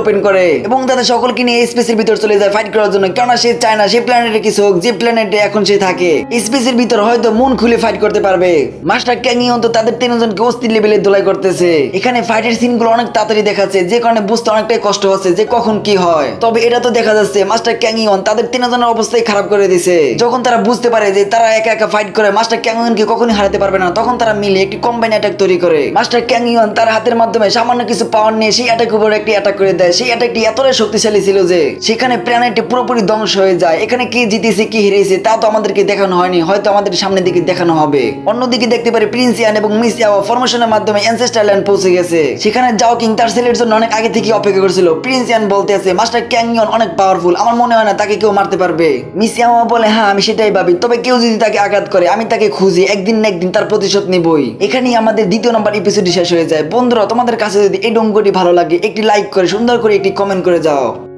ওপেন করে এবং তাদের সকলকে নিয়ে স্পেসের ভিতর চলে যায় ফাইট করার জন্য, কারণ সে চায় না সেই প্ল্যানেটে কিছু হোক যে প্ল্যানেটে এখন সে থাকে। স্পেসের ভিতর হয়তো মন খুলে ফাইট করতে পারবে। মাস্টার ক্যাং ইওয়ান তো তাদের 3জনকে অস্থির লেভেলে ধোলাই করতেছে। এখানে ফাইটের সিনগুলো অনেক তাড়াতাড়ি দেখাচ্ছে, যে কারণে বুঝতে অনেকটাই কষ্ট হচ্ছে যে কখন কি হয়। তবে এটা তো দেখা যাচ্ছে মাস্টার ক্যাং ইওয়ান তাদের 3জনের অবস্থাই খারাপ করে দিয়েছে। যখন তারা বুঝতে পারে যে তারা একা একা ফাইট করে মাস্টার ক্যাং ইওয়ানকে কখনোই হারাতে পারবে না, তখন তারা মিলে একটি কম্বাইন অ্যাটাক তৈরি করে। মাস্টার ক্যাং ইওয়ান তার হাতের মাধ্যমে সামান্য কিছু পাওয়ার নিয়ে সেই অ্যাটাক উপর একটি অ্যাটাক করে দেয়। সেই অ্যাটাকটি এতটাই শক্তিশালী ছিল যে সেখানে প্ল্যানেটটি পুরোপুরি ধ্বংস হয়ে যায়। এখানে কি জিতেছে কি হেরেছে তা তো আমাদেরকে দেখানো হয়নি, হয়তো আমাদের সামনের দিকে দেখানো হবে। অন্যদিকে দেখতে পারি প্রিন্স ইয়ান এবং মিস ইয়াও ফরমেশনের মাধ্যমে অ্যানসেস্টার ল্যান্ড পৌঁছে গেছে। সেখানে যাও কিং তার ছেলের জন্য অনেক আগে থেকে অপেক্ষা করছিল। প্রিন্স ইয়ান বলতে আছে মাস্টার ক্যাং ইওয়ান অনেক পাওয়ারফুল, আমার মনে হয় না তাকে কেউ মারতে পারবে। মিস ইয়াও বলে হ্যাঁ আমি সেটাই ভাবি, তবে কেউ যদি তাকে আঘাত করে আমি তাকে খুঁজি, একদিন না একদিন তার প্রতিশোধ নিবই। এখানেই আমাদের 2য় নম্বর এপিসোডটি শেষ হয়ে যায়। বন্ধুরা তোমাদের কাছে যদি এই ডঙ্গটি ভালো লাগে একটি লাইক করে সুন্দর করে একটি কমেন্ট করে যাও।